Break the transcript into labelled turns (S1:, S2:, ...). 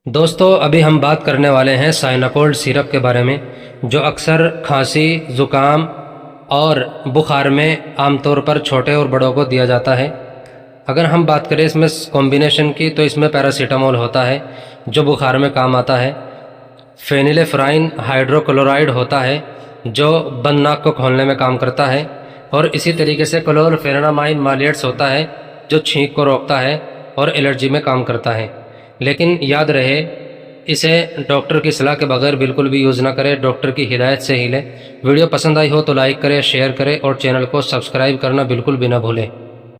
S1: दोस्तों अभी हम बात करने वाले हैं साइनाकोल्ड सिरप के बारे में, जो अक्सर खांसी, ज़ुकाम और बुखार में आमतौर पर छोटे और बड़ों को दिया जाता है। अगर हम बात करें इसमें कॉम्बिनेशन की, तो इसमें पैरासीटामोल होता है जो बुखार में काम आता है। फेनिलेफ्राइन हाइड्रोक्लोराइड होता है जो बंद नाक को खोलने में काम करता है। और इसी तरीके से क्लोरफेनामाइन मालिएट्स होता है जो छींक को रोकता है और एलर्जी में काम करता है। लेकिन याद रहे, इसे डॉक्टर की सलाह के बगैर बिल्कुल भी यूज़ ना करें, डॉक्टर की हिदायत से ही लें। वीडियो पसंद आई हो तो लाइक करें, शेयर करें और चैनल को सब्सक्राइब करना बिल्कुल भी ना भूलें।